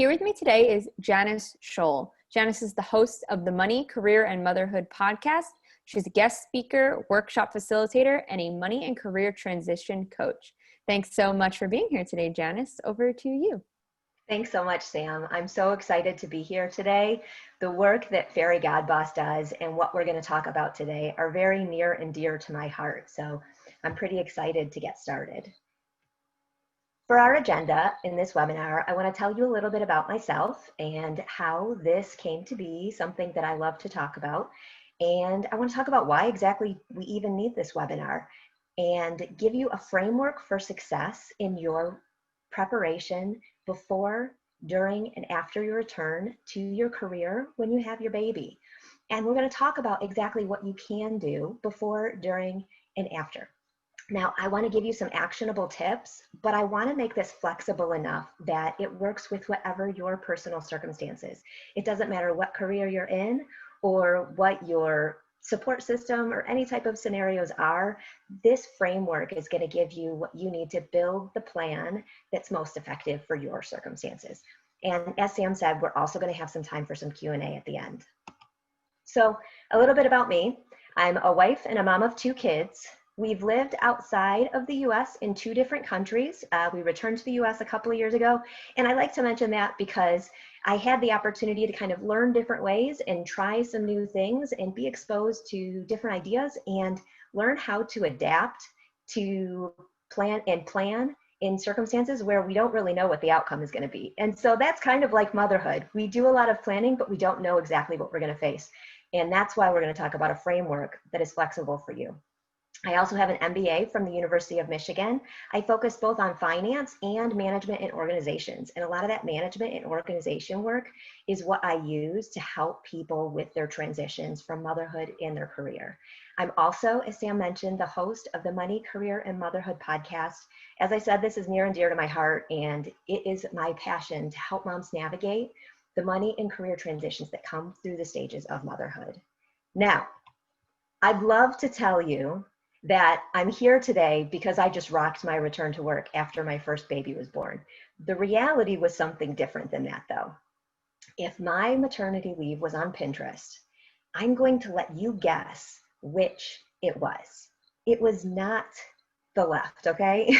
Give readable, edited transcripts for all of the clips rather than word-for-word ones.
Here with me today is Janice Scholl. Janice is the host of the Money, Career, and Motherhood Podcast. She's a guest speaker, workshop facilitator, and a money and career transition coach. Thanks so much for being here today, Janice. Over to you. Thanks so much, Sam. I'm so excited to be here today. The work that Fairy Godboss does and what we're going to talk about today are very near and dear to my heart. So I'm pretty excited to get started. For our agenda in this webinar, I want to tell you a little bit about myself and how this came to be something that I love to talk about. And I want to talk about why exactly we even need this webinar and give you a framework for success in your preparation before, during, and after your return to your career when you have your baby. And we're going to talk about exactly what you can do before, during, and after. Now, I want to give you some actionable tips, but I want to make this flexible enough that it works with whatever your personal circumstances. It doesn't matter what career you're in or what your support system or any type of scenarios are. This framework is going to give you what you need to build the plan that's most effective for your circumstances. And as Sam said, we're also going to have some time for some Q&A at the end. So a little bit about me. I'm a wife and a mom of 2 kids. We've lived outside of the US in 2 different countries. We returned to the US a couple of years ago. And I like to mention that because I had the opportunity to kind of learn different ways and try some new things and be exposed to different ideas and learn how to adapt to plan in circumstances where we don't really know what the outcome is going to be. And so that's kind of like motherhood. We do a lot of planning, but we don't know exactly what we're going to face. And that's why we're going to talk about a framework that is flexible for you. I also have an MBA from the University of Michigan. I focus both on finance and management and organizations. And a lot of that management and organization work is what I use to help people with their transitions from motherhood in their career. I'm also, as Sam mentioned, the host of the Money, Career, and Motherhood Podcast. As I said, this is near and dear to my heart, and it is my passion to help moms navigate the money and career transitions that come through the stages of motherhood. Now, I'd love to tell you that I'm here today because I just rocked my return to work after my first baby was born. The reality was something different than that, though. If my maternity leave was on Pinterest, I'm going to let you guess which it was. It was not the left, okay?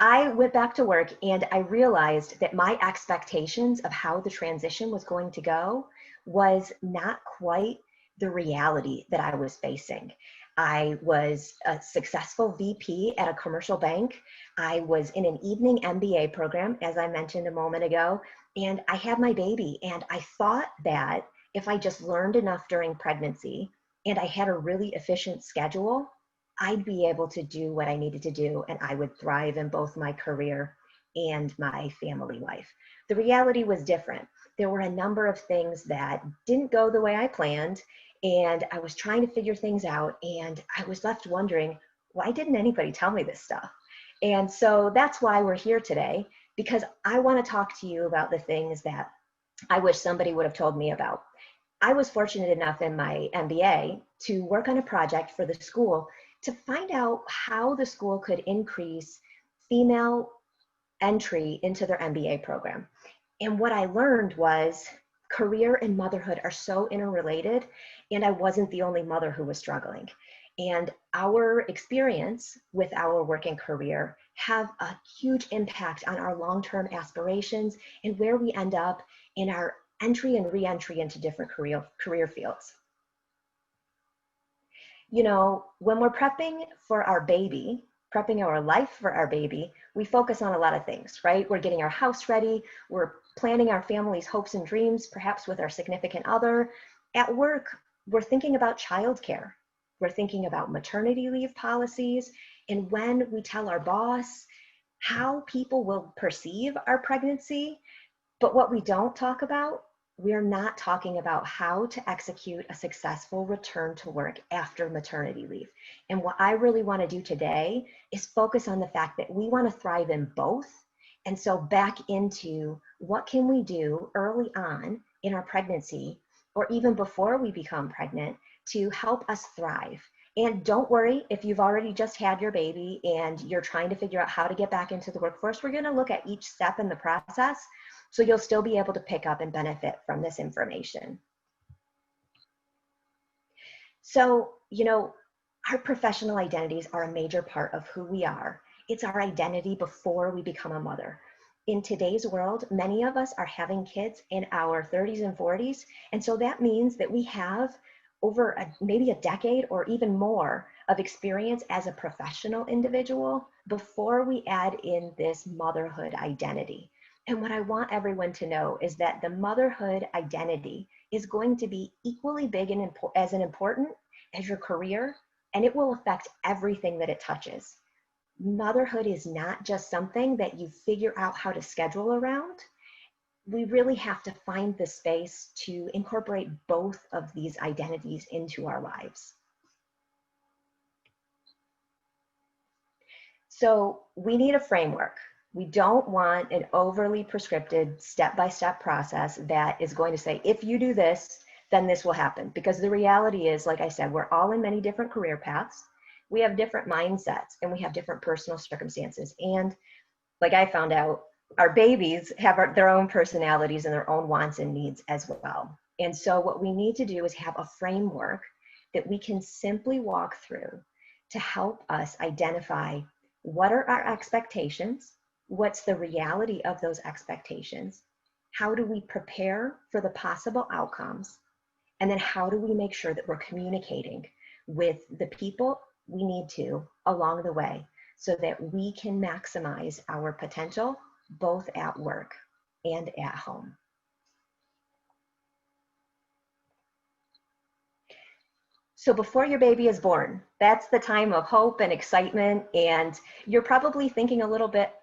I went back to work and I realized that my expectations of how the transition was going to go was not quite the reality that I was facing. I was a successful VP at a commercial bank. I was in an evening MBA program, as I mentioned a moment ago, and I had my baby. And I thought that if I just learned enough during pregnancy and I had a really efficient schedule, I'd be able to do what I needed to do and I would thrive in both my career and my family life. The reality was different. There were a number of things that didn't go the way I planned. And I was trying to figure things out and I was left wondering, why didn't anybody tell me this stuff? And so that's why we're here today, because I want to talk to you about the things that I wish somebody would have told me about. I was fortunate enough in my MBA to work on a project for the school to find out how the school could increase female entry into their MBA program. And what I learned was career and motherhood are so interrelated, and I wasn't the only mother who was struggling. And our experience with our working career have a huge impact on our long-term aspirations and where we end up in our entry and re-entry into different career fields. You know, when we're prepping for our baby, prepping our life for our baby, we focus on a lot of things, right? We're getting our house ready, we're planning our family's hopes and dreams, perhaps with our significant other. At work, we're thinking about childcare. We're thinking about maternity leave policies, and when we tell our boss how people will perceive our pregnancy. But what we don't talk about, we're not talking about how to execute a successful return to work after maternity leave. And what I really want to do today is focus on the fact that we want to thrive in both. And so back into what can we do early on in our pregnancy or even before we become pregnant to help us thrive. And don't worry if you've already just had your baby and you're trying to figure out how to get back into the workforce. We're going to look at each step in the process. So you'll still be able to pick up and benefit from this information. So, our professional identities are a major part of who we are. It's our identity before we become a mother. In today's world, many of us are having kids in our 30s and 40s. And so that means that we have over maybe a decade or even more of experience as a professional individual before we add in this motherhood identity. And what I want everyone to know is that the motherhood identity is going to be equally big and important as your career, and it will affect everything that it touches. Motherhood is not just something that you figure out how to schedule around. We really have to find the space to incorporate both of these identities into our lives. So we need a framework. We don't want an overly prescripted step-by-step process that is going to say, if you do this, then this will happen. Because the reality is, like I said, we're all in many different career paths. We have different mindsets and we have different personal circumstances. And like I found out, our babies have their own personalities and their own wants and needs as well. And so what we need to do is have a framework that we can simply walk through to help us identify what are our expectations, what's the reality of those expectations, how do we prepare for the possible outcomes, and then how do we make sure that we're communicating with the people we need to along the way so that we can maximize our potential both at work and at home. So before your baby is born, that's the time of hope and excitement, and you're probably thinking a little bit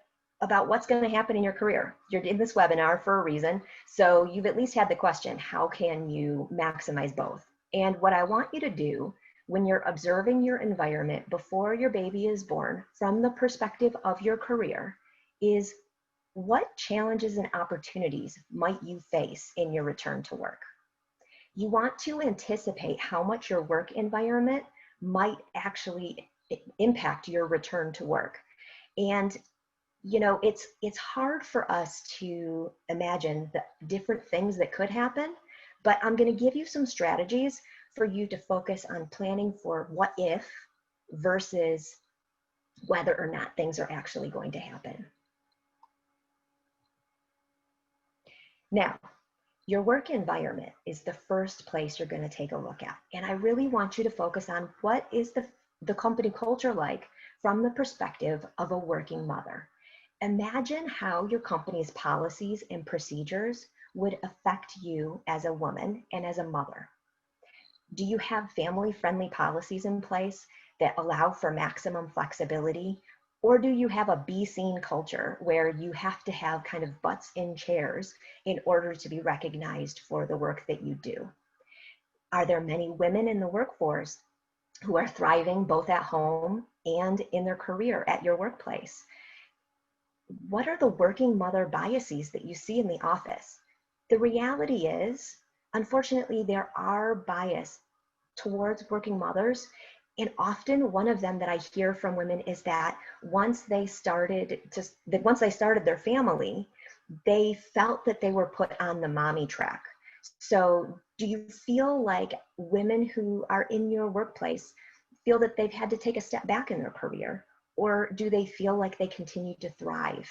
about what's going to happen in your career. You're in this webinar for a reason, so you've at least had the question, how can you maximize both? And what I want you to do when you're observing your environment before your baby is born from the perspective of your career is, what challenges and opportunities might you face in your return to work? You want to anticipate how much your work environment might actually impact your return to work. And it's hard for us to imagine the different things that could happen, but I'm going to give you some strategies for you to focus on planning for what if versus whether or not things are actually going to happen. Now, your work environment is the first place you're going to take a look at. And I really want you to focus on what is the company culture like from the perspective of a working mother. Imagine how your company's policies and procedures would affect you as a woman and as a mother. Do you have family-friendly policies in place that allow for maximum flexibility? Or do you have a be-seen culture where you have to have kind of butts in chairs in order to be recognized for the work that you do? Are there many women in the workforce who are thriving both at home and in their career at your workplace? What are the working mother biases that you see in the office? The reality is, unfortunately, there are bias towards working mothers. And often one of them that I hear from women is that once they started their family, they felt that they were put on the mommy track. So do you feel like women who are in your workplace feel that they've had to take a step back in their career? Or do they feel like they continue to thrive?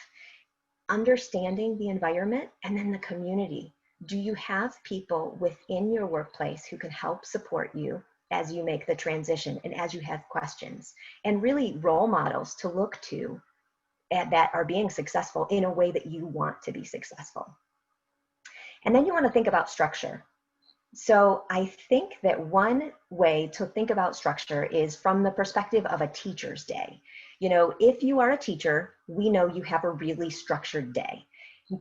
Understanding the environment and then the community. Do you have people within your workplace who can help support you as you make the transition and as you have questions? And really role models to look to that are being successful in a way that you want to be successful. And then you want to think about structure. So I think that one way to think about structure is from the perspective of a teacher's day. If you are a teacher, we know you have a really structured day.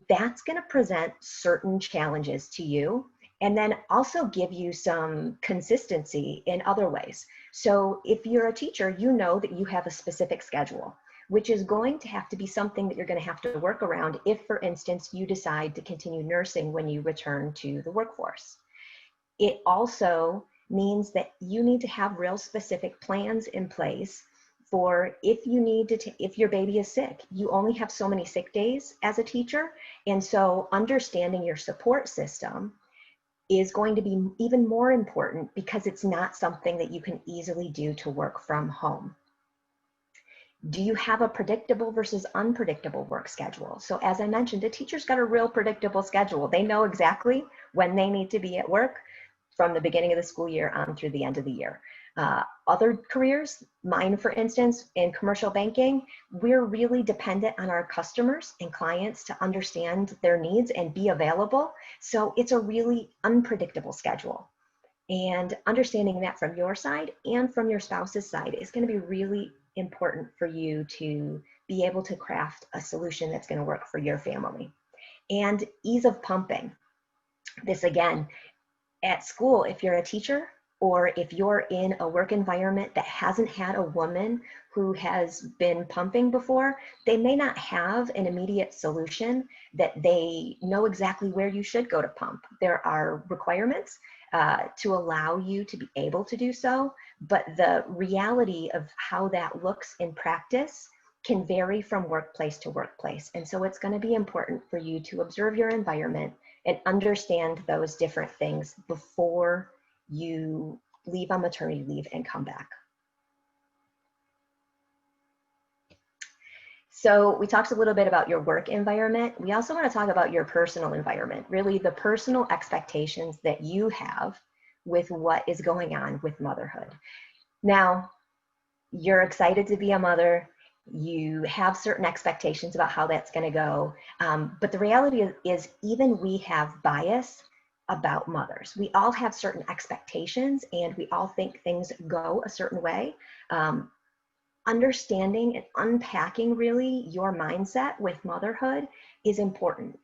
That's going to present certain challenges to you and then also give you some consistency in other ways. So if you're a teacher, you know that you have a specific schedule, which is going to have to be something that you're going to have to work around if, for instance, you decide to continue nursing when you return to the workforce. It also means that you need to have real specific plans in place for if you need to, if your baby is sick, you only have so many sick days as a teacher. And so understanding your support system is going to be even more important because it's not something that you can easily do to work from home. Do you have a predictable versus unpredictable work schedule? So as I mentioned, a teacher's got a real predictable schedule. They know exactly when they need to be at work from the beginning of the school year on through the end of the year. Other careers, mine for instance, in commercial banking, we're really dependent on our customers and clients to understand their needs and be available. So it's a really unpredictable schedule. And understanding that from your side and from your spouse's side is going to be really important for you to be able to craft a solution that's going to work for your family. And ease of pumping. This again, at school, if you're a teacher or if you're in a work environment that hasn't had a woman who has been pumping before, they may not have an immediate solution that they know exactly where you should go to pump. There are requirements to allow you to be able to do so, but the reality of how that looks in practice can vary from workplace to workplace. And so it's going to be important for you to observe your environment and understand those different things before you leave on maternity leave and come back. So we talked a little bit about your work environment. We also want to talk about your personal environment, really the personal expectations that you have with what is going on with motherhood. Now, you're excited to be a mother. You have certain expectations about how that's going to go. But the reality is even we have bias about mothers. We all have certain expectations and we all think things go a certain way. Understanding and unpacking really your mindset with motherhood is important.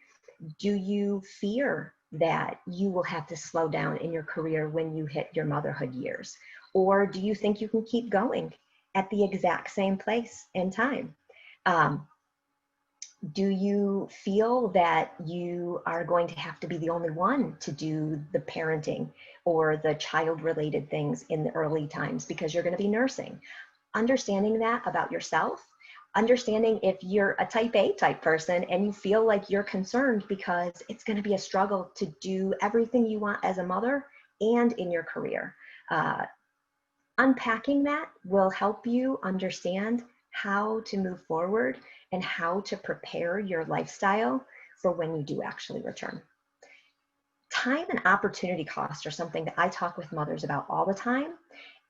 Do you fear that you will have to slow down in your career when you hit your motherhood years? Or do you think you can keep going at the exact same place and time? Do you feel that you are going to have to be the only one to do the parenting or the child-related things in the early times because you're going to be nursing? Understanding that about yourself, understanding if you're a type A type person and you feel like you're concerned because it's going to be a struggle to do everything you want as a mother and in your career. Unpacking that will help you understand how to move forward and how to prepare your lifestyle for when you do actually return. Time and opportunity costs are something that I talk with mothers about all the time.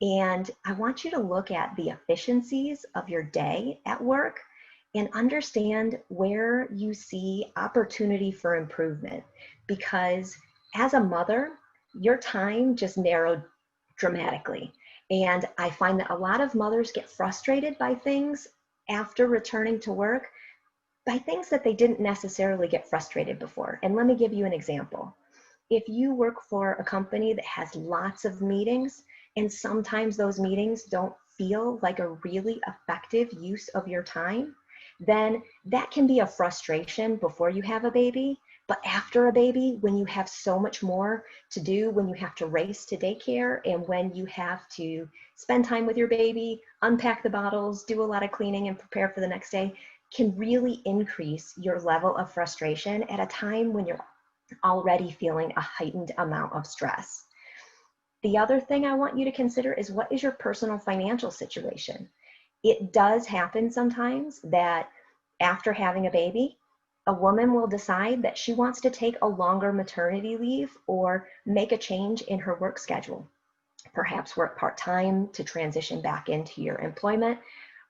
And I want you to look at the efficiencies of your day at work and understand where you see opportunity for improvement. Because as a mother, your time just narrowed dramatically. And I find that a lot of mothers get frustrated by things after returning to work, by things that they didn't necessarily get frustrated before. And let me give you an example. If you work for a company that has lots of meetings, and sometimes those meetings don't feel like a really effective use of your time, then that can be a frustration before you have a baby. But after a baby, when you have so much more to do, when you have to race to daycare, and when you have to spend time with your baby, unpack the bottles, do a lot of cleaning and prepare for the next day, can really increase your level of frustration at a time when you're already feeling a heightened amount of stress. The other thing I want you to consider is, what is your personal financial situation? It does happen sometimes that after having a baby, a woman will decide that she wants to take a longer maternity leave or make a change in her work schedule. Perhaps work part-time to transition back into your employment.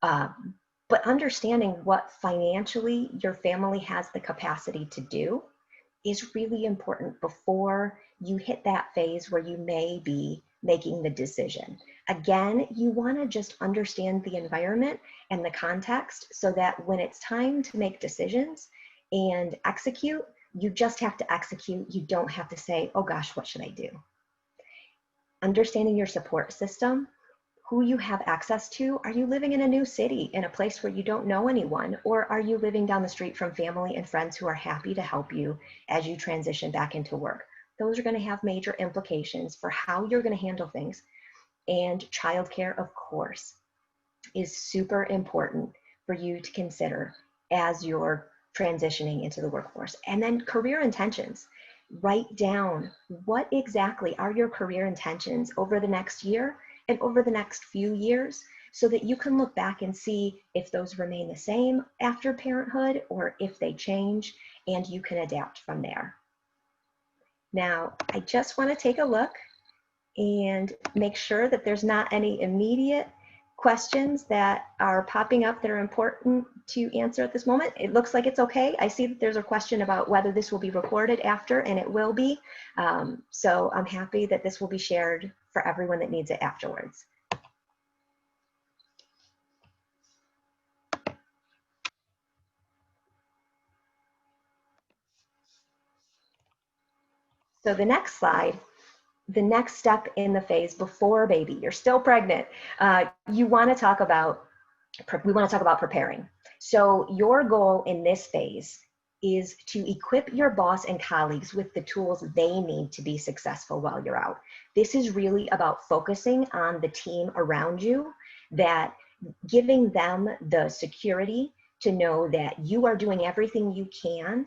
But understanding what financially your family has the capacity to do is really important before you hit that phase where you may be making the decision. Again, you want to just understand the environment and the context so that when it's time to make decisions and execute, you just have to execute. You don't have to say, oh gosh, what should I do? Understanding your support system, who you have access to. Are you living in a new city, in a place where you don't know anyone? Or are you living down the street from family and friends who are happy to help you as you transition back into work? Those are going to have major implications for how you're going to handle things. And childcare, of course. is super important for you to consider as you're transitioning into the workforce. And then career intentions. Write down what exactly are your career intentions over the next year and over the next few years, so that you can look back and see if those remain the same after parenthood or if they change, and you can adapt from there. Now, I just want to take a look and make sure that there's not any immediate questions that are popping up that are important to answer at this moment. It looks like it's okay. I see that there's a question about whether this will be recorded after, and it will be. So I'm happy that this will be shared for everyone that needs it afterwards. So the next slide, the next step in the phase before baby, you're still pregnant. We want to talk about preparing. So your goal in this phase is to equip your boss and colleagues with the tools they need to be successful while you're out. This is really about focusing on the team around you, that giving them the security to know that you are doing everything you can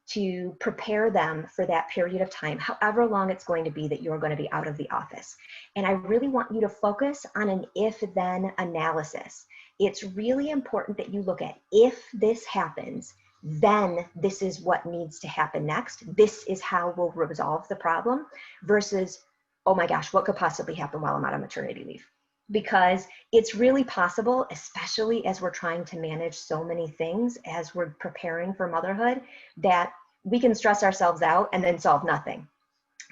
to prepare them for that period of time, however long it's going to be that you're going to be out of the office. And I really want you to focus on an if-then analysis. It's really important that you look at, if this happens, then this is what needs to happen next. This is how we'll resolve the problem, versus, oh my gosh, what could possibly happen while I'm out on maternity leave? Because it's really possible, especially as we're trying to manage so many things as we're preparing for motherhood, that we can stress ourselves out and then solve nothing.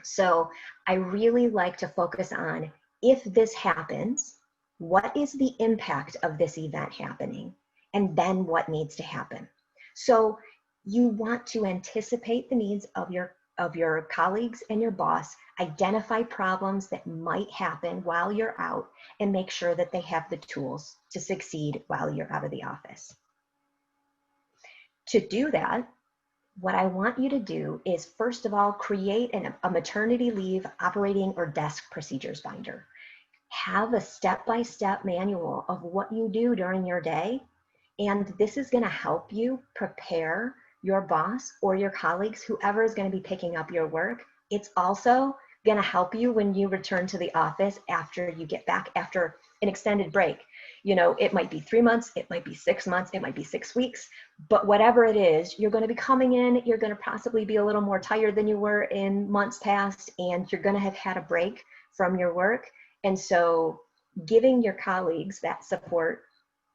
So I really like to focus on, if this happens, what is the impact of this event happening? And then what needs to happen? So you want to anticipate the needs of your colleagues and your boss, identify problems that might happen while you're out, and make sure that they have the tools to succeed while you're out of the office. To do that, what I want you to do is, first of all, create a maternity leave operating or desk procedures binder. Have a step-by-step manual of what you do during your day, and this is going to help you prepare your boss or your colleagues, whoever is going to be picking up your work. It's also going to help you when you return to the office after you get back after an extended break. You know, it might be 3 months, it might be 6 months, it might be 6 weeks, but whatever it is, you're going to be coming in, you're going to possibly be a little more tired than you were in months past, and you're going to have had a break from your work. And so giving your colleagues that support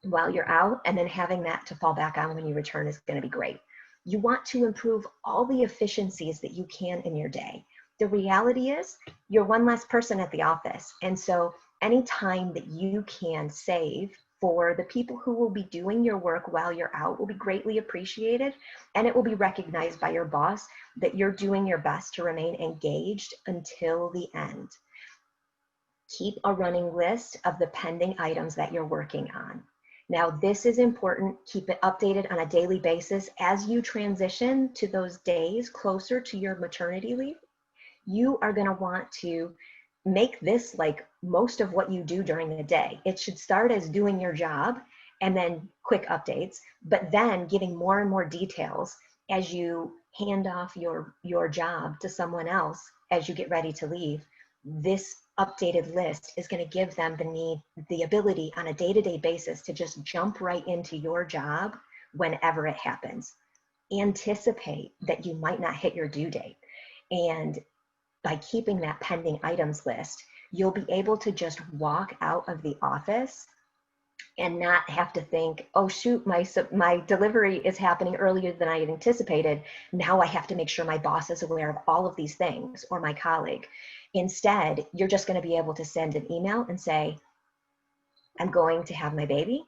while you're out, and then having that to fall back on when you return, is going to be great. You want to improve all the efficiencies that you can in your day. The reality is, you're one less person at the office. And so any time that you can save for the people who will be doing your work while you're out will be greatly appreciated. And it will be recognized by your boss that you're doing your best to remain engaged until the end. Keep a running list of the pending items that you're working on. Now, this is important. Keep it updated on a daily basis as you transition to those days closer to your maternity leave. You are going to want to make this like most of what you do during the day. It should start as doing your job and then quick updates, but then giving more and more details as you hand off your job to someone else as you get ready to leave. This updated list is going to give them the ability on a day-to-day basis to just jump right into your job whenever it happens. Anticipate that you might not hit your due date. And by keeping that pending items list, you'll be able to just walk out of the office and not have to think, oh shoot, my delivery is happening earlier than I had anticipated. Now I have to make sure my boss is aware of all of these things, or my colleague. Instead, you're just going to be able to send an email and say, I'm going to have my baby.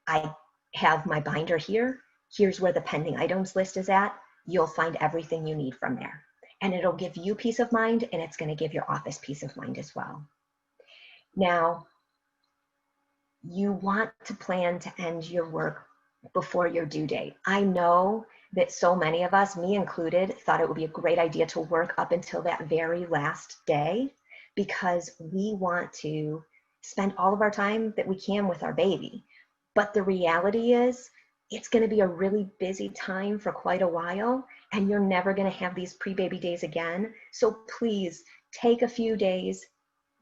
I have my binder here. Here's where the pending items list is at. You'll find everything you need from there. And it'll give you peace of mind, and it's going to give your office peace of mind as well. Now, you want to plan to end your work before your due date. I know that so many of us, me included, thought it would be a great idea to work up until that very last day, because we want to spend all of our time that we can with our baby. But the reality is, it's going to be a really busy time for quite a while, and you're never going to have these pre-baby days again. So please take a few days,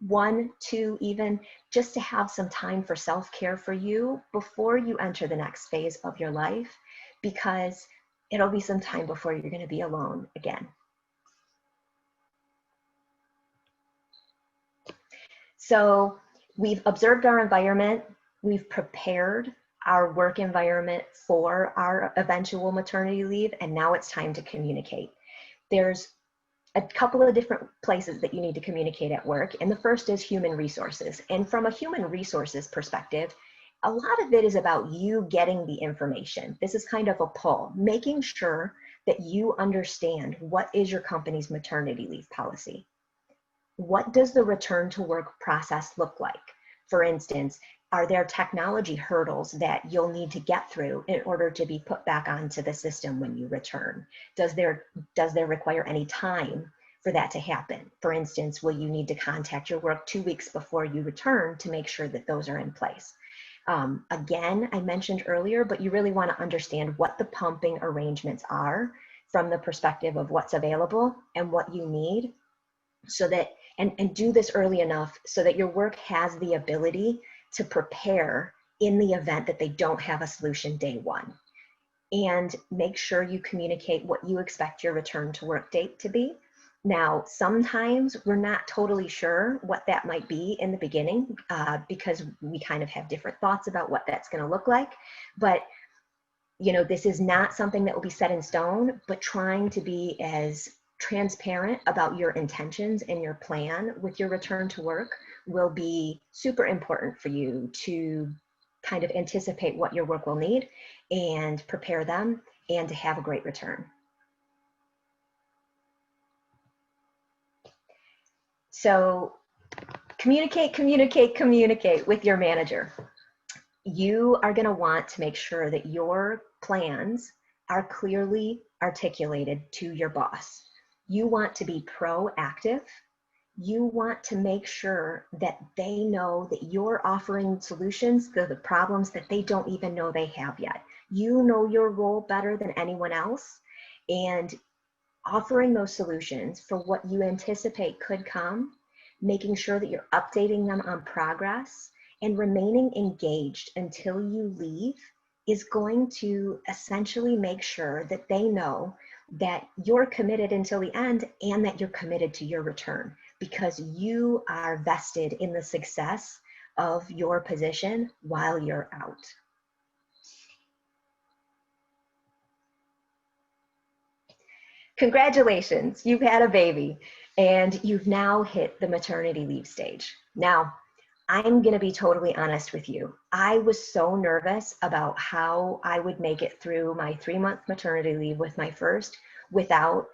1, 2 even, just to have some time for self-care for you before you enter the next phase of your life, because it'll be some time before you're going to be alone again. So we've observed our environment, we've prepared our work environment for our eventual maternity leave, and now it's time to communicate. There's a couple of different places that you need to communicate at work, and the first is human resources. And from a human resources perspective, a lot of it is about you getting the information. This is kind of a pull, making sure that you understand what is your company's maternity leave policy. What does the return to work process look like? For instance, are there technology hurdles that you'll need to get through in order to be put back onto the system when you return? Does there require any time for that to happen? For instance, will you need to contact your work 2 weeks before you return to make sure that those are in place? Again, I mentioned earlier, but you really want to understand what the pumping arrangements are from the perspective of what's available and what you need, so that, and do this early enough so that your work has the ability to prepare in the event that they don't have a solution day one. And make sure you communicate what you expect your return to work date to be. Now, sometimes we're not totally sure what that might be in the beginning because we kind of have different thoughts about what that's going to look like. But this is not something that will be set in stone, but trying to be as transparent about your intentions and your plan with your return to work will be super important for you to kind of anticipate what your work will need and prepare them and to have a great return. So communicate with your manager. You are going to want to make sure that your plans are clearly articulated to your boss. You want to be proactive. You want to make sure that they know that you're offering solutions to the problems that they don't even know they have yet. You know your role better than anyone else, and offering those solutions for what you anticipate could come, making sure that you're updating them on progress, and remaining engaged until you leave is going to essentially make sure that they know that you're committed until the end and that you're committed to your return, because you are vested in the success of your position while you're out. Congratulations, you've had a baby and you've now hit the maternity leave stage. Now, I'm going to be totally honest with you. I was so nervous about how I would make it through my 3-month maternity leave with my first without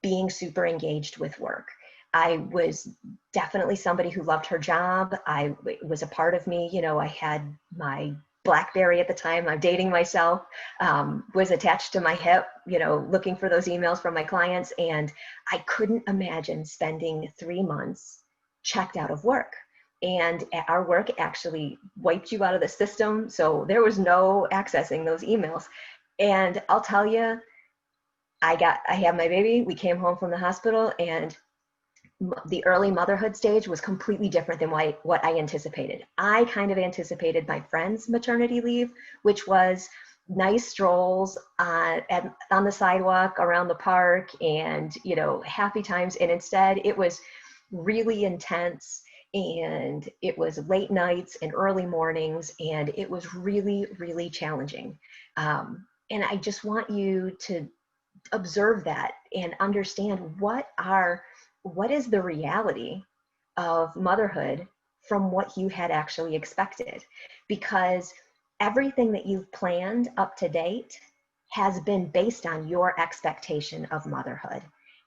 being super engaged with work. I was definitely somebody who loved her job. It was a part of me. I had my BlackBerry at the time. I'm dating myself, was attached to my hip, looking for those emails from my clients. And I couldn't imagine spending 3 months checked out of work. And our work actually wiped you out of the system. So there was no accessing those emails. And I'll tell you, I had my baby, we came home from the hospital, and the early motherhood stage was completely different than what I anticipated. I kind of anticipated my friend's maternity leave, which was nice strolls on the sidewalk around the park and, happy times. And instead it was really intense, and it was late nights and early mornings, and it was really, really challenging. And I just want you to observe that and understand what is the reality of motherhood from what you had actually expected, because everything that you've planned up to date has been based on your expectation of motherhood.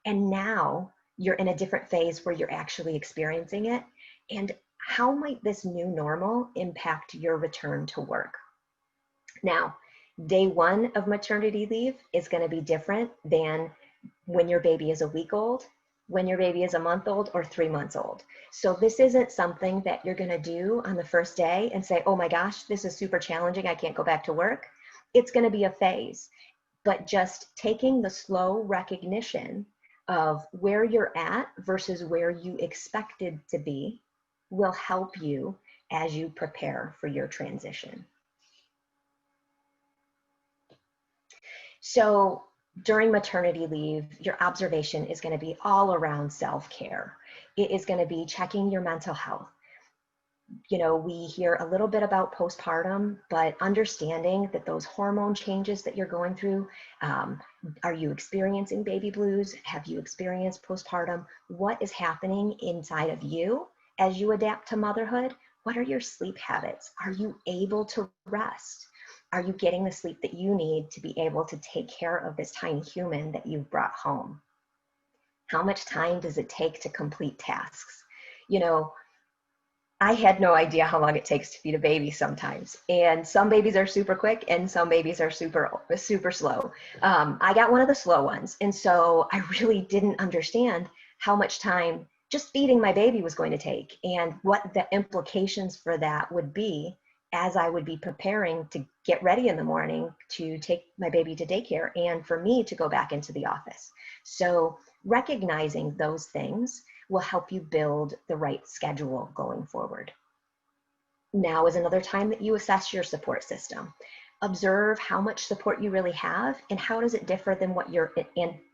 And now you're in a different phase where you're actually experiencing it. And how might this new normal impact your return to work? Now, day 1 of maternity leave is going to be different than when your baby is a week old. when your baby is a month old or 3 months old. So this isn't something that you're going to do on the first day and say, oh my gosh, this is super challenging, I can't go back to work. It's going to be a phase, but just taking the slow recognition of where you're at versus where you expected to be will help you as you prepare for your transition. So during maternity leave, your observation is going to be all around self-care. It is going to be checking your mental health. You know, we hear a little bit about postpartum, but understanding that those hormone changes that you're going through, are you experiencing baby blues? Have you experienced postpartum? What is happening inside of you as you adapt to motherhood? What are your sleep habits? Are you able to rest? Are you getting the sleep that you need to be able to take care of this tiny human that you've brought home? How much time does it take to complete tasks? You know, I had no idea how long it takes to feed a baby sometimes. And some babies are super quick and some babies are super slow. I got one of the slow ones. And so I really didn't understand how much time just feeding my baby was going to take and what the implications for that would be as I would be preparing to get ready in the morning to take my baby to daycare and for me to go back into the office. So recognizing those things will help you build the right schedule going forward. Now is another time that you assess your support system. Observe how much support you really have and how does it differ than what your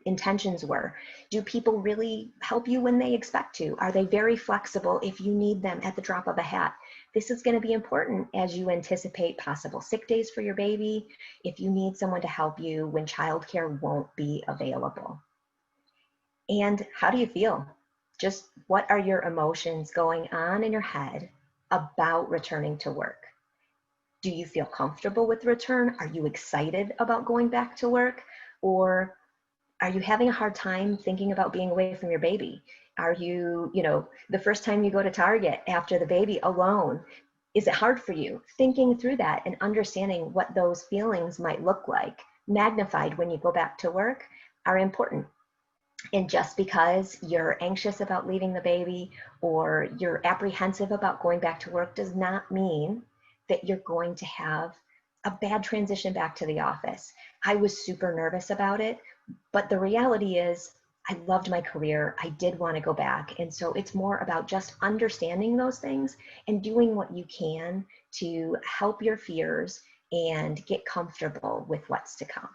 intentions were. Do people really help you when they expect to? Are they very flexible if you need them at the drop of a hat? This is going to be important as you anticipate possible sick days for your baby, if you need someone to help you when childcare won't be available. And how do you feel? Just what are your emotions going on in your head about returning to work? Do you feel comfortable with the return? Are you excited about going back to work? Or are you having a hard time thinking about being away from your baby? Are you, the first time you go to Target after the baby alone, is it hard for you? Thinking through that and understanding what those feelings might look like, magnified when you go back to work, are important. And just because you're anxious about leaving the baby or you're apprehensive about going back to work does not mean that you're going to have a bad transition back to the office. I was super nervous about it, but the reality is I loved my career. I did want to go back. And so it's more about just understanding those things and doing what you can to help your fears and get comfortable with what's to come.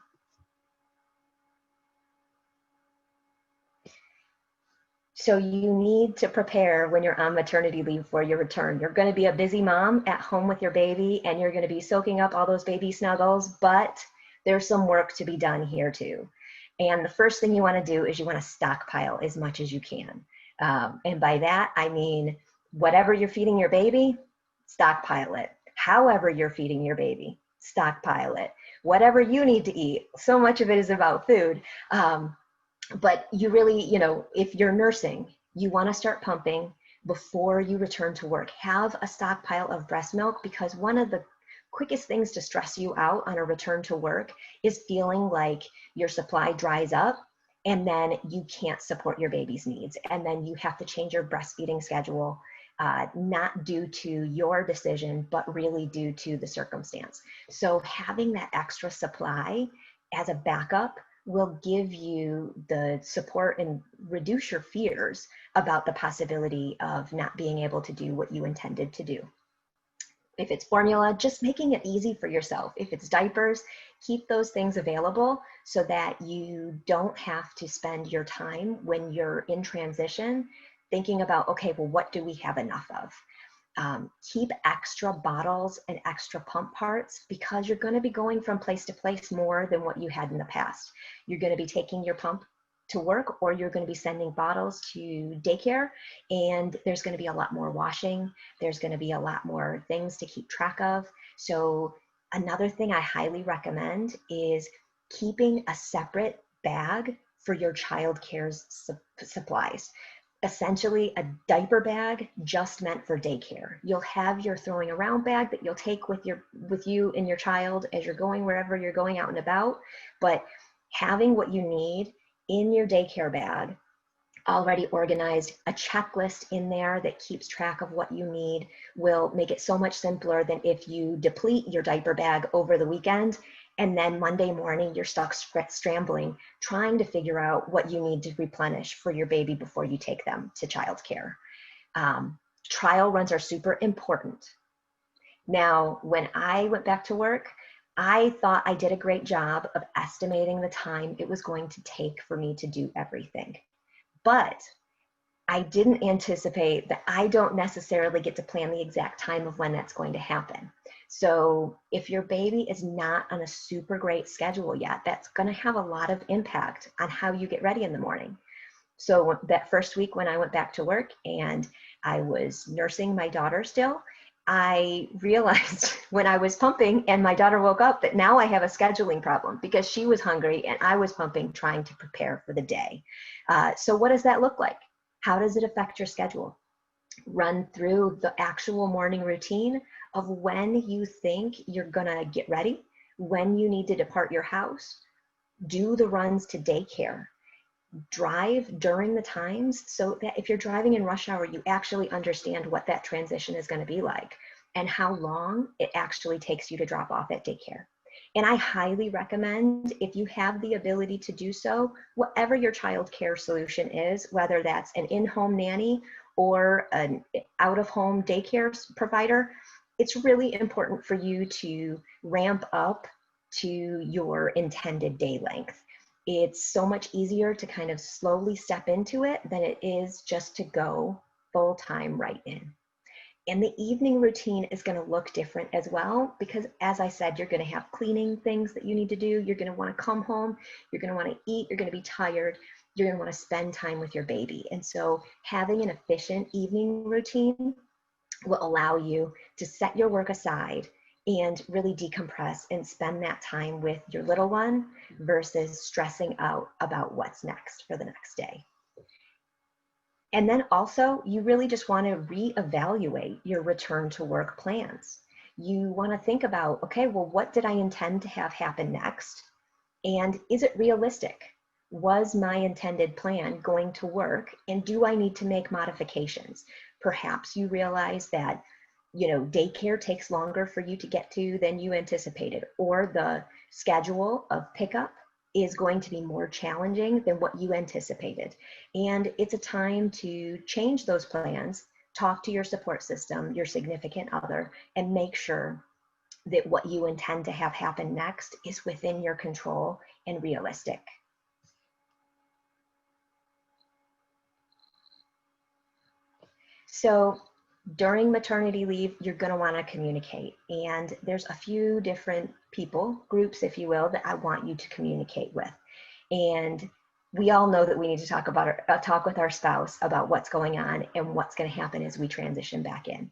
So you need to prepare when you're on maternity leave for your return. You're going to be a busy mom at home with your baby, and you're going to be soaking up all those baby snuggles, but there's some work to be done here too. And the first thing you want to do is you want to stockpile as much as you can. And by that, I mean, whatever you're feeding your baby, stockpile it. However you're feeding your baby, stockpile it. Whatever you need to eat, so much of it is about food. But you really, if you're nursing, you want to start pumping before you return to work. Have a stockpile of breast milk, because one of the quickest things to stress you out on a return to work is feeling like your supply dries up and then you can't support your baby's needs. And then you have to change your breastfeeding schedule, not due to your decision, but really due to the circumstance. So having that extra supply as a backup will give you the support and reduce your fears about the possibility of not being able to do what you intended to do. If it's formula, just making it easy for yourself. If it's diapers, keep those things available so that you don't have to spend your time when you're in transition thinking about, okay, well, what do we have enough of? Keep extra bottles and extra pump parts, because you're going to be going from place to place more than what you had in the past. You're going to be taking your pump to work, or you're going to be sending bottles to daycare, and there's going to be a lot more washing. There's going to be a lot more things to keep track of. So another thing I highly recommend is keeping a separate bag for your child care's supplies. Essentially a diaper bag just meant for daycare. You'll have your throwing around bag that you'll take with you and your child as you're going wherever you're going out and about, but having what you need in your daycare bag already organized. A checklist in there that keeps track of what you need will make it so much simpler than if you deplete your diaper bag over the weekend and then Monday morning you're stuck scrambling, trying to figure out what you need to replenish for your baby before you take them to childcare. Trial runs are super important. Now, when I went back to work, I thought I did a great job of estimating the time it was going to take for me to do everything. But I didn't anticipate that I don't necessarily get to plan the exact time of when that's going to happen. So if your baby is not on a super great schedule yet, that's going to have a lot of impact on how you get ready in the morning. So that first week when I went back to work and I was nursing my daughter still, I realized when I was pumping and my daughter woke up that now I have a scheduling problem because she was hungry and I was pumping, trying to prepare for the day. So what does that look like? How does it affect your schedule? Run through the actual morning routine of when you think you're gonna get ready, when you need to depart your house, do the runs to daycare, drive during the times so that if you're driving in rush hour, you actually understand what that transition is going to be like and how long it actually takes you to drop off at daycare. And I highly recommend, if you have the ability to do so, whatever your child care solution is, whether that's an in-home nanny or an out-of-home daycare provider, it's really important for you to ramp up to your intended day length. It's so much easier to kind of slowly step into it than it is just to go full time right in. And the evening routine is going to look different as well, because as I said, you're going to have cleaning things that you need to do. You're going to want to come home. You're going to want to eat. You're going to be tired. You're going to want to spend time with your baby. And so having an efficient evening routine will allow you to set your work aside and really decompress and spend that time with your little one versus stressing out about what's next for the next day. And then also, you really just want to reevaluate your return to work plans. You want to think about, okay, well, what did I intend to have happen next? And is it realistic? Was my intended plan going to work? And do I need to make modifications? Perhaps you realize that daycare takes longer for you to get to than you anticipated, or the schedule of pickup is going to be more challenging than what you anticipated. And it's a time to change those plans, talk to your support system, your significant other, and make sure that what you intend to have happen next is within your control and realistic. So during maternity leave, you're going to want to communicate. And there's a few different groups, if you will, that I want you to communicate with. And we all know that we need to talk with our spouse about what's going on and what's going to happen as we transition back in.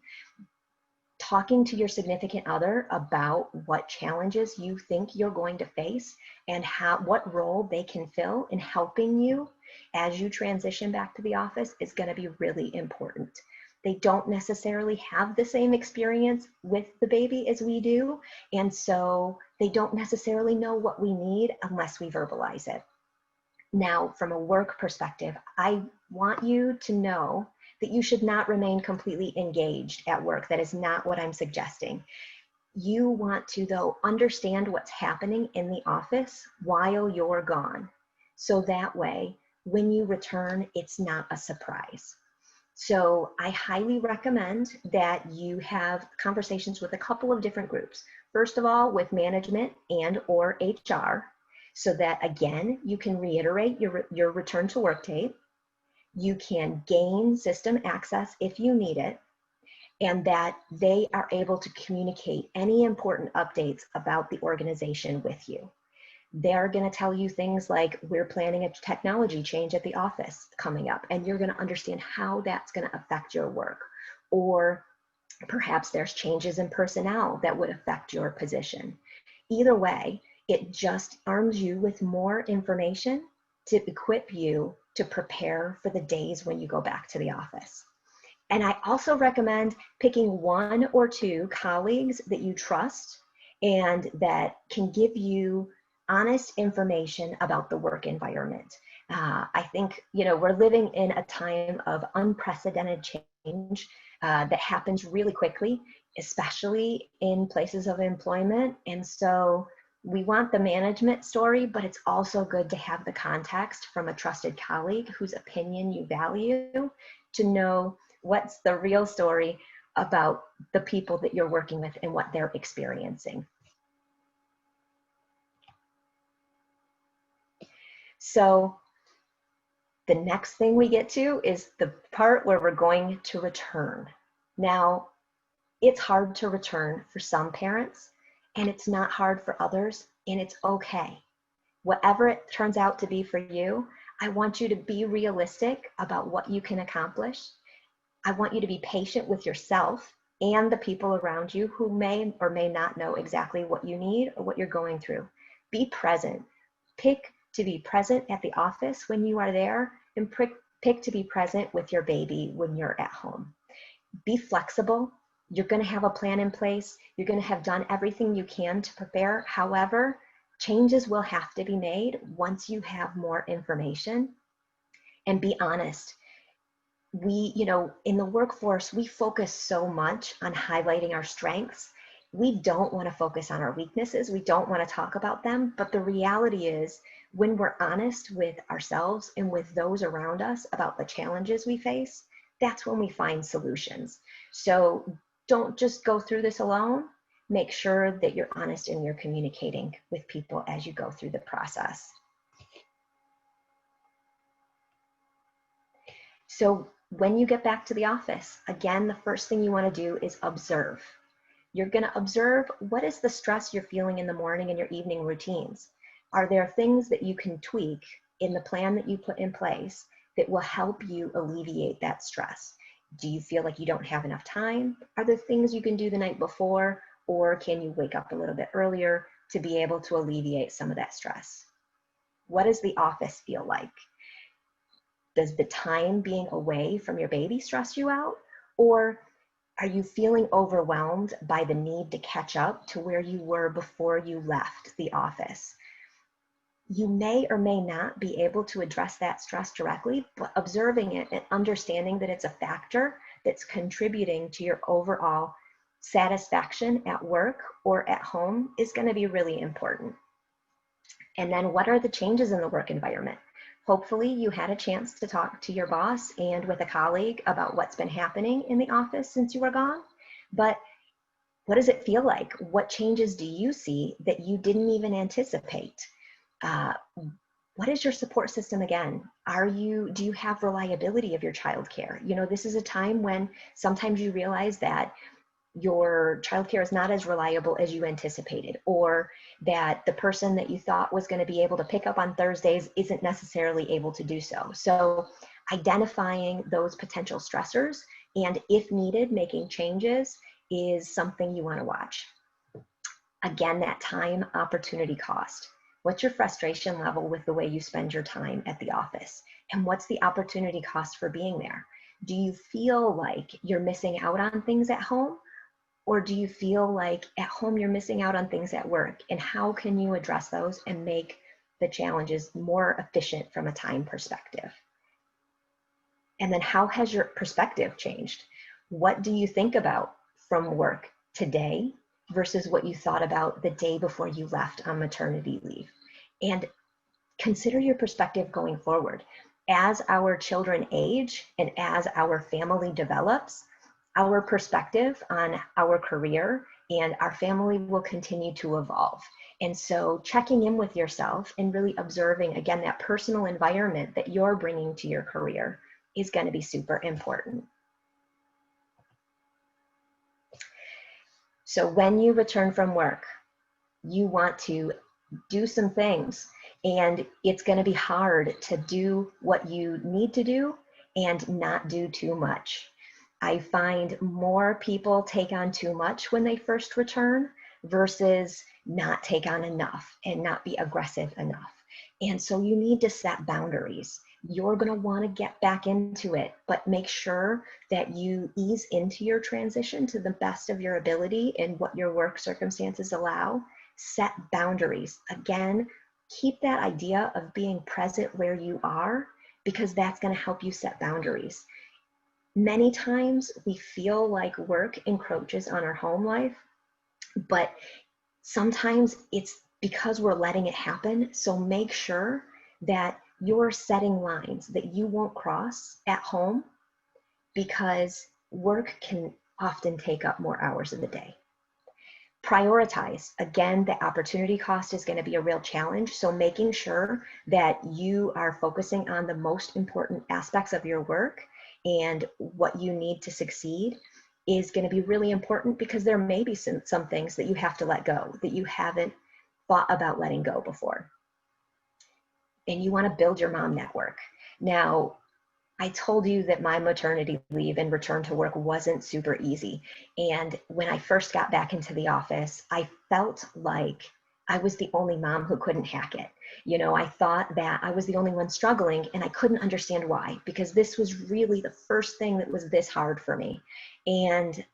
Talking to your significant other about what challenges you think you're going to face and what role they can fill in helping you as you transition back to the office is going to be really important. They don't necessarily have the same experience with the baby as we do, and so they don't necessarily know what we need unless we verbalize it. Now, from a work perspective, I want you to know that you should not remain completely engaged at work. That is not what I'm suggesting. You want to, though, understand what's happening in the office while you're gone. So that way, when you return, it's not a surprise. So I highly recommend that you have conversations with a couple of different groups. First of all, with management and or HR, so that, again, you can reiterate your return to work date. You can gain system access if you need it, and that they are able to communicate any important updates about the organization with you. They're going to tell you things like, we're planning a technology change at the office coming up, and you're going to understand how that's going to affect your work. Or perhaps there's changes in personnel that would affect your position. Either way, it just arms you with more information to equip you to prepare for the days when you go back to the office. And I also recommend picking one or two colleagues that you trust and that can give you honest information about the work environment. I think, we're living in a time of unprecedented change that happens really quickly, especially in places of employment. And so we want the management story, but it's also good to have the context from a trusted colleague whose opinion you value to know what's the real story about the people that you're working with and what they're experiencing. So the next thing we get to is the part where we're going to return. Now, it's hard to return for some parents, and it's not hard for others, and it's okay. Whatever it turns out to be for you, I want you to be realistic about what you can accomplish. I want you to be patient with yourself and the people around you who may or may not know exactly what you need or what you're going through. Be present. Pick to be present at the office when you are there, and pick to be present with your baby when you're at home. Be flexible. You're going to have a plan in place. You're going to have done everything you can to prepare. However, changes will have to be made once you have more information. And be honest. We, in the workforce, we focus so much on highlighting our strengths. We don't want to focus on our weaknesses. We don't want to talk about them. But the reality is, when we're honest with ourselves and with those around us about the challenges we face, that's when we find solutions. So don't just go through this alone. Make sure that you're honest and you're communicating with people as you go through the process. So when you get back to the office, again, the first thing you want to do is observe. You're going to observe, what is the stress you're feeling in the morning and your evening routines? Are there things that you can tweak in the plan that you put in place that will help you alleviate that stress? Do you feel like you don't have enough time? Are there things you can do the night before, or can you wake up a little bit earlier to be able to alleviate some of that stress? What does the office feel like? Does the time being away from your baby stress you out? Or are you feeling overwhelmed by the need to catch up to where you were before you left the office? You may or may not be able to address that stress directly, but observing it and understanding that it's a factor that's contributing to your overall satisfaction at work or at home is going to be really important. And then, what are the changes in the work environment? Hopefully you had a chance to talk to your boss and with a colleague about what's been happening in the office since you were gone. But what does it feel like? What changes do you see that you didn't even anticipate? What is your support system again? Do you have reliability of your childcare? This is a time when sometimes you realize that your childcare is not as reliable as you anticipated, or that the person that you thought was going to be able to pick up on Thursdays isn't necessarily able to do so. So identifying those potential stressors and, if needed, making changes is something you want to watch. Again, that time opportunity cost. What's your frustration level with the way you spend your time at the office? And what's the opportunity cost for being there? Do you feel like you're missing out on things at home? Or do you feel like at home you're missing out on things at work? And how can you address those and make the challenges more efficient from a time perspective? And then, how has your perspective changed? What do you think about from work today versus what you thought about the day before you left on maternity leave? And consider your perspective going forward. As our children age and as our family develops, our perspective on our career and our family will continue to evolve. And so checking in with yourself and really observing, again, that personal environment that you're bringing to your career is going to be super important. So when you return from work, you want to do some things, and it's going to be hard to do what you need to do and not do too much. I find more people take on too much when they first return versus not take on enough and not be aggressive enough. And so you need to set boundaries. You're going to want to get back into it, but make sure that you ease into your transition to the best of your ability and what your work circumstances allow. set boundaries. Again, keep that idea of being present where you are, because that's going to help you set boundaries. Many times we feel like work encroaches on our home life, but sometimes it's because we're letting it happen. So make sure that you're setting lines that you won't cross at home, because work can often take up more hours of the day. Prioritize. Again, the opportunity cost is going to be a real challenge. So making sure that you are focusing on the most important aspects of your work and what you need to succeed is going to be really important, because there may be some things that you have to let go that you haven't thought about letting go before. And you want to build your mom network. Now, I told you that my maternity leave and return to work wasn't super easy. And when I first got back into the office, I felt like I was the only mom who couldn't hack it. You know, I thought that I was the only one struggling, and I couldn't understand why, because this was really the first thing that was this hard for me. And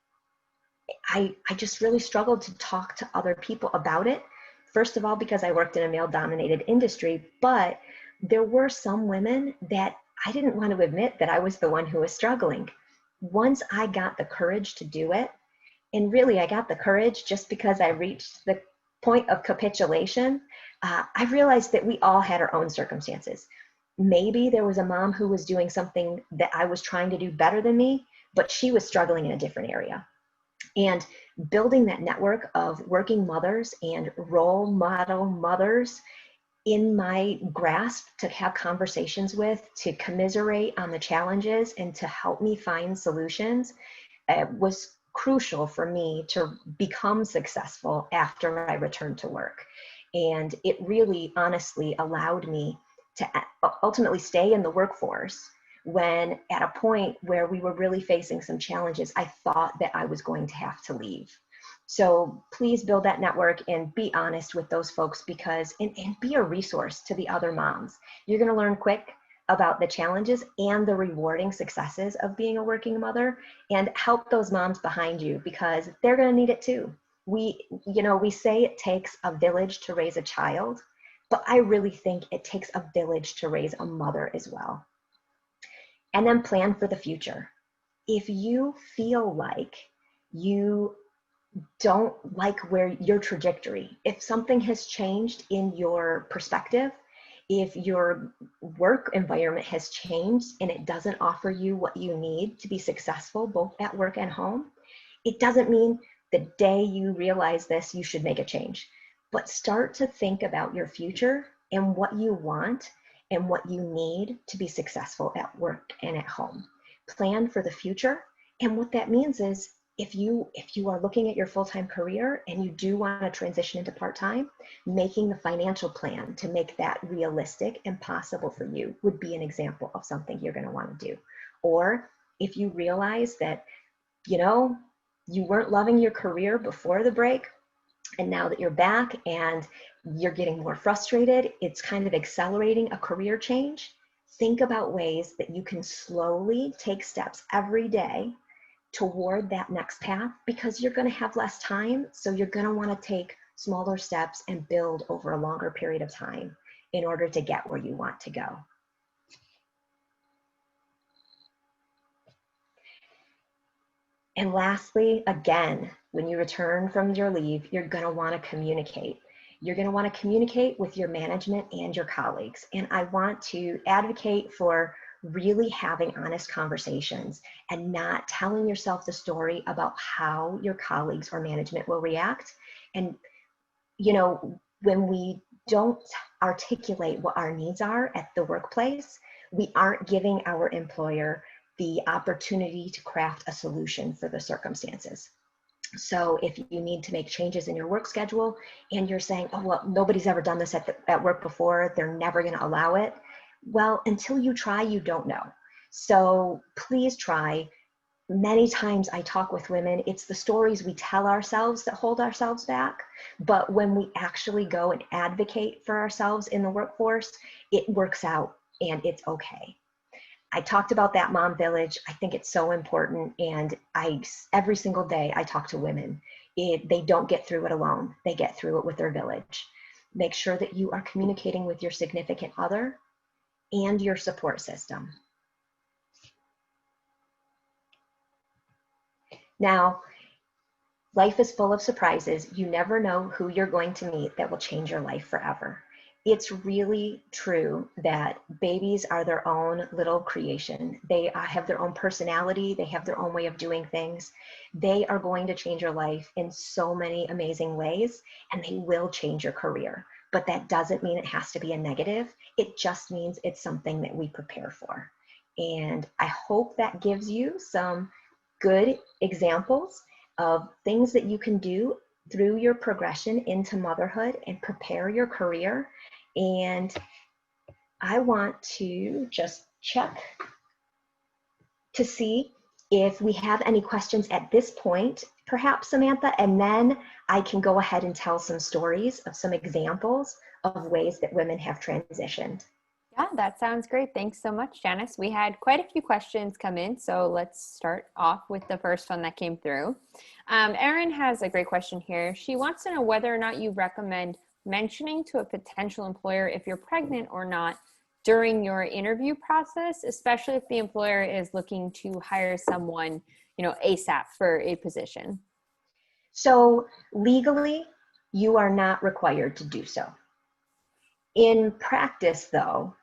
I just really struggled to talk to other people about it. First of all, because I worked in a male-dominated industry, but there were some women that I didn't want to admit that I was the one who was struggling. Once I got the courage to do it, and really I got the courage just because I reached the point of capitulation, I realized that we all had our own circumstances. Maybe there was a mom who was doing something that I was trying to do better than me, but she was struggling in a different area. And building that network of working mothers and role model mothers in my grasp to have conversations with, to commiserate on the challenges and to help me find solutions, was crucial for me to become successful after I returned to work. And it really honestly allowed me to ultimately stay in the workforce when, at a point where we were really facing some challenges, I thought that I was going to have to leave. So please build that network and be honest with those folks, because, and be a resource to the other moms. You're going to learn quick about the challenges and the rewarding successes of being a working mother, and help those moms behind you, because they're going to need it too. We say it takes a village to raise a child, but I really think it takes a village to raise a mother as well. And then plan for the future. If you feel like you don't like where your trajectory, if something has changed in your perspective, if your work environment has changed and it doesn't offer you what you need to be successful both at work and home, it doesn't mean the day you realize this, you should make a change. But start to think about your future and what you want and what you need to be successful at work and at home. Plan for the future. And what that means is, if you are looking at your full-time career and you do want to transition into part-time, making the financial plan to make that realistic and possible for you would be an example of something you're going to want to do. Or if you realize that, you weren't loving your career before the break, and now that you're back and you're getting more frustrated, it's kind of accelerating a career change. Think about ways that you can slowly take steps every day toward that next path, because you're going to have less time. So you're going to want to take smaller steps and build over a longer period of time in order to get where you want to go. And lastly, again, when you return from your leave, you're going to want to communicate. You're going to want to communicate with your management and your colleagues. And I want to advocate for really having honest conversations and not telling yourself the story about how your colleagues or management will react. And, when we don't articulate what our needs are at the workplace, we aren't giving our employer the opportunity to craft a solution for the circumstances. So if you need to make changes in your work schedule and you're saying, oh, well, nobody's ever done this at work before, they're never going to allow it. Well, until you try, you don't know. So please try. Many times I talk with women, it's the stories we tell ourselves that hold ourselves back. But when we actually go and advocate for ourselves in the workforce, it works out and it's okay. I talked about that mom village. I think it's so important. And every single day I talk to women, They don't get through it alone. They get through it with their village. Make sure that you are communicating with your significant other and your support system. Now, life is full of surprises. You never know who you're going to meet that will change your life forever. It's really true that babies are their own little creation. They have their own personality. They have their own way of doing things. They are going to change your life in so many amazing ways, and they will change your career. But that doesn't mean it has to be a negative. It just means it's something that we prepare for. And I hope that gives you some good examples of things that you can do through your progression into motherhood and prepare your career. And I want to just check to see if we have any questions at this point, perhaps Samantha, and then I can go ahead and tell some stories of some examples of ways that women have transitioned. Yeah, that sounds great. Thanks so much, Janice. We had quite a few questions come in, so let's start off with the first one that came through. Erin has a great question here. She wants to know whether or not you recommend mentioning to a potential employer if you're pregnant or not during your interview process, especially if the employer is looking to hire someone, ASAP for a position. So legally, you are not required to do so. In practice, though,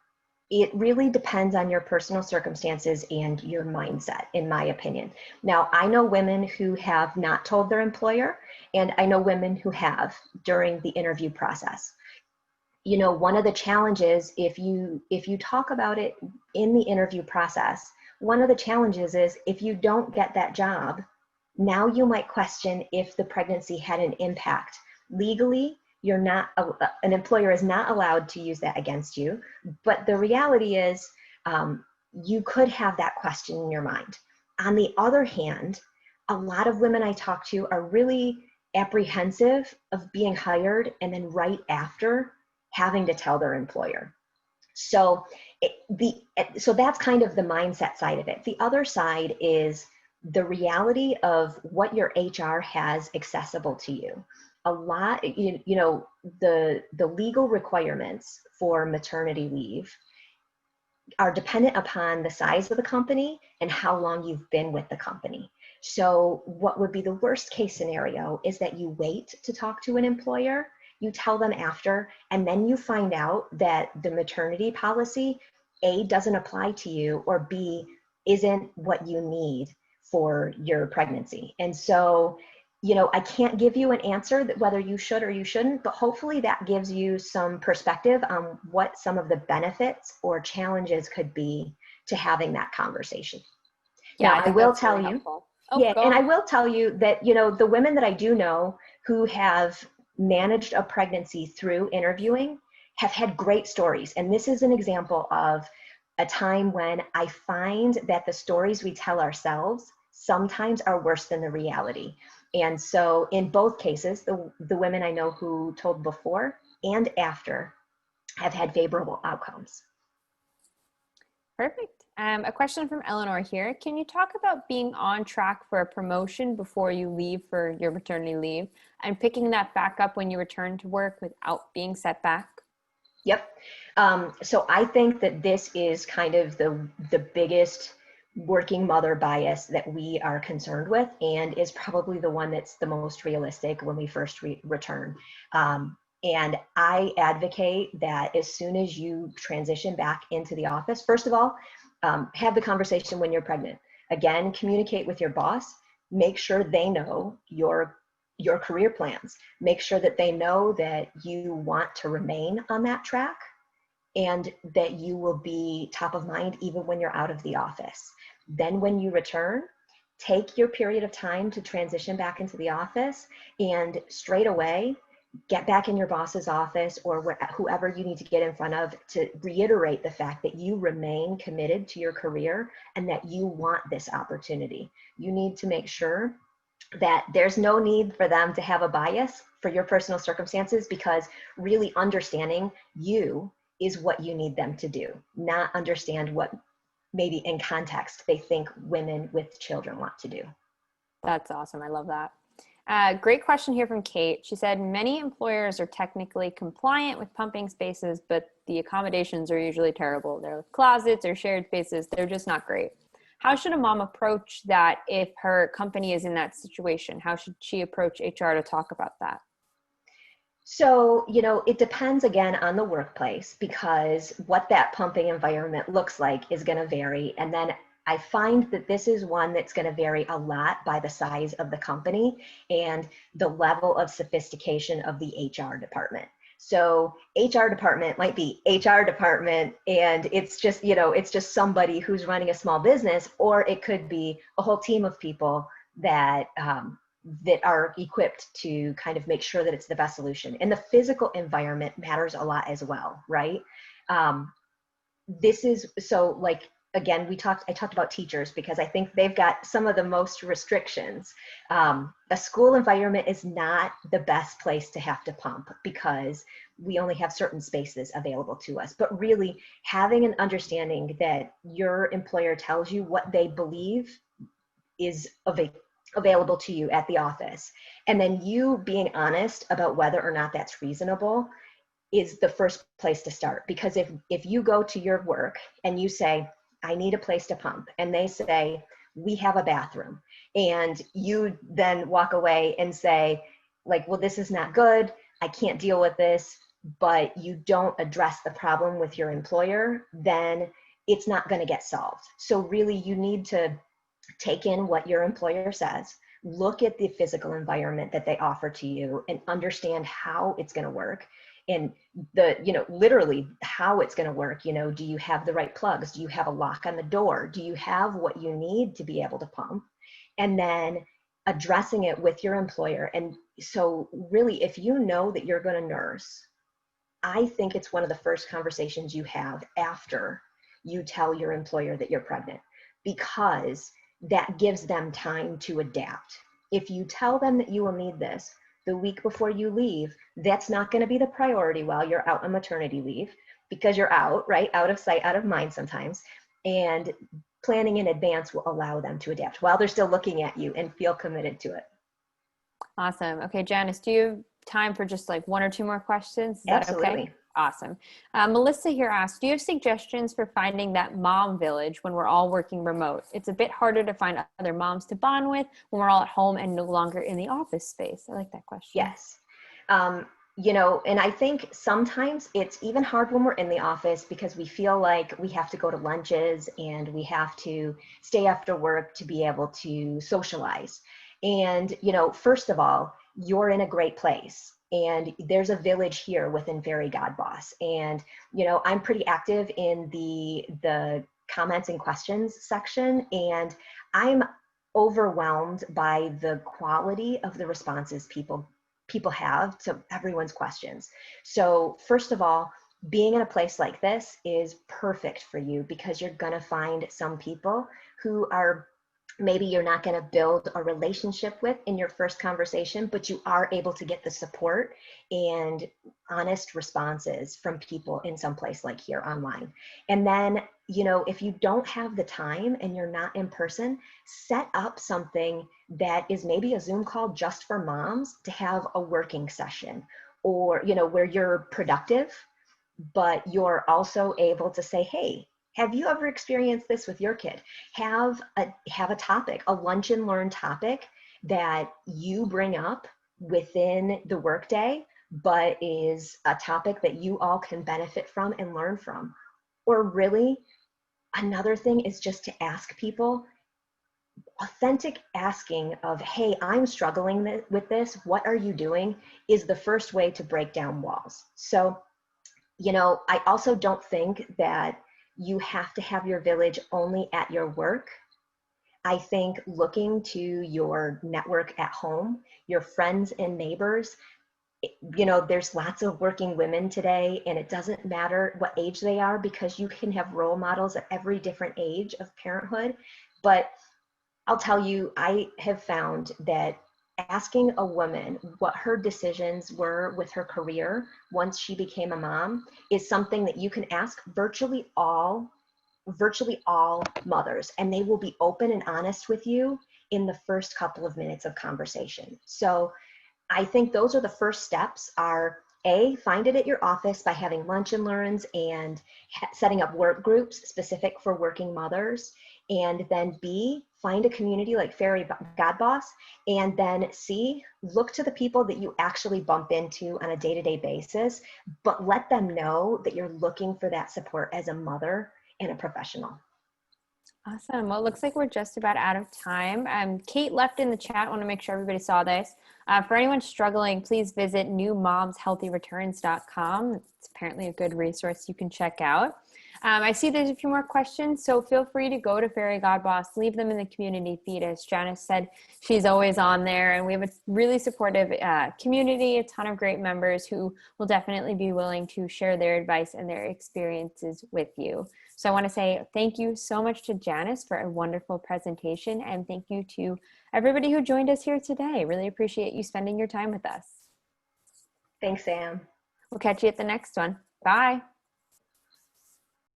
it really depends on your personal circumstances and your mindset, in my opinion. Now, I know women who have not told their employer, and I know women who have during the interview process. One of the challenges, if you talk about it in the interview process, one of the challenges is if you don't get that job, now you might question if the pregnancy had an impact. Legally, an employer is not allowed to use that against you, but the reality is you could have that question in your mind. On the other hand, a lot of women I talk to are really apprehensive of being hired and then right after having to tell their employer. So that's kind of the mindset side of it. The other side is the reality of what your HR has accessible to you. A lot, the legal requirements for maternity leave are dependent upon the size of the company and how long you've been with the company. So what would be the worst case scenario is that you wait to talk to an employer, you tell them after, and then you find out that the maternity policy, A, doesn't apply to you, or B, isn't what you need for your pregnancy. And so, I can't give you an answer that whether you should or you shouldn't, but hopefully that gives you some perspective on what some of the benefits or challenges could be to having that conversation. Yeah, now, I will tell you, and I will tell you that, the women that I do know who have managed a pregnancy through interviewing have had great stories. And this is an example of a time when I find that the stories we tell ourselves sometimes are worse than the reality. And so in both cases, the women I know who told before and after have had favorable outcomes. Perfect. A question from Eleanor here. Can you talk about being on track for a promotion before you leave for your maternity leave and picking that back up when you return to work without being set back? Yep. So I think that this is kind of the biggest working mother bias that we are concerned with, and is probably the one that's the most realistic when we first return. And I advocate that as soon as you transition back into the office, first of all, have the conversation when you're pregnant. Again, communicate with your boss. Make sure they know your career plans. Make sure that they know that you want to remain on that track and that you will be top of mind even when you're out of the office. Then when you return, take your period of time to transition back into the office, and straight away, get back in your boss's office or whoever you need to get in front of to reiterate the fact that you remain committed to your career and that you want this opportunity. You need to make sure that there's no need for them to have a bias for your personal circumstances, because really understanding you is what you need them to do, not understand what maybe in context they think women with children want to do. That's awesome. I love that. Great question here from Kate. She said, many employers are technically compliant with pumping spaces, but the accommodations are usually terrible. They're closets or shared spaces. They're just not great. How should a mom approach that if her company is in that situation? How should she approach HR to talk about that? So, it depends again on the workplace, because what that pumping environment looks like is going to vary. And then I find that this is one that's going to vary a lot by the size of the company and the level of sophistication of the HR department. So HR department might be HR department, and it's just somebody who's running a small business, or it could be a whole team of people that are equipped to kind of make sure that it's the best solution. And the physical environment matters a lot as well, right? This is so, like, again, I talked about teachers because I think they've got some of the most restrictions. A school environment is not the best place to have to pump because we only have certain spaces available to us. But really having an understanding that your employer tells you what they believe is available to you at the office, and then you being honest about whether or not that's reasonable is the first place to start. Because if you go to your work and you say, I need a place to pump, and they say, we have a bathroom, and you then walk away and say, like, well, this is not good, I can't deal with this, but you don't address the problem with your employer, then it's not going to get solved. So really, you need to take in what your employer says, look at the physical environment that they offer to you, and understand how it's going to work. And literally how it's going to work. Do you have the right plugs? Do you have a lock on the door? Do you have what you need to be able to pump? And then addressing it with your employer. And so really, if you know that you're going to nurse, I think it's one of the first conversations you have after you tell your employer that you're pregnant, because that gives them time to adapt. If you tell them that you will need this the week before you leave, that's not going to be the priority while you're out on maternity leave, because you're out, right? Out of sight, out of mind sometimes. And planning in advance will allow them to adapt while they're still looking at you and feel committed to it. Awesome. Okay, Janice, do you have time for just like one or two more questions? Is that Absolutely. Okay? Awesome. Melissa here asks, do you have suggestions for finding that mom village when we're all working remote? It's a bit harder to find other moms to bond with when we're all at home and no longer in the office space. I like that question. Yes. And I think sometimes it's even hard when we're in the office because we feel like we have to go to lunches and we have to stay after work to be able to socialize. And, first of all, you're in a great place. And there's a village here within Fairy God Boss. And, I'm pretty active in the comments and questions section. And I'm overwhelmed by the quality of the responses people have to everyone's questions. So first of all, being in a place like this is perfect for you because you're going to find some people who are maybe you're not going to build a relationship with in your first conversation, but you are able to get the support and honest responses from people in some place like here online. And then, if you don't have the time and you're not in person, set up something that is maybe a Zoom call just for moms to have a working session, or, where you're productive, but you're also able to say, hey, have you ever experienced this with your kid? Have a topic, a lunch and learn topic that you bring up within the workday, but is a topic that you all can benefit from and learn from. Or really, another thing is just to ask people, authentic asking of, hey, I'm struggling with this, what are you doing, is the first way to break down walls. So, I also don't think that you have to have your village only at your work. I think looking to your network at home, your friends and neighbors, there's lots of working women today, and it doesn't matter what age they are because you can have role models at every different age of parenthood. But I'll tell you, I have found that asking a woman what her decisions were with her career once she became a mom is something that you can ask virtually all mothers, and they will be open and honest with you in the first couple of minutes of conversation. So I think those are the first steps are A, find it at your office by having lunch and learns and setting up work groups specific for working mothers. And then B, find a community like Fairy God Boss. And then C, look to the people that you actually bump into on a day-to-day basis, but let them know that you're looking for that support as a mother and a professional. Awesome. Well, it looks like we're just about out of time. Kate left in the chat. I want to make sure everybody saw this. For anyone struggling, please visit newmomshealthyreturns.com. It's apparently a good resource you can check out. I see there's a few more questions, so feel free to go to Fairy God Boss, leave them in the community feed. As Janice said, she's always on there, and we have a really supportive community, a ton of great members who will definitely be willing to share their advice and their experiences with you. So I want to say thank you so much to Janice for a wonderful presentation, and thank you to everybody who joined us here today. Really appreciate you spending your time with us. Thanks, Sam. We'll catch you at the next one. Bye.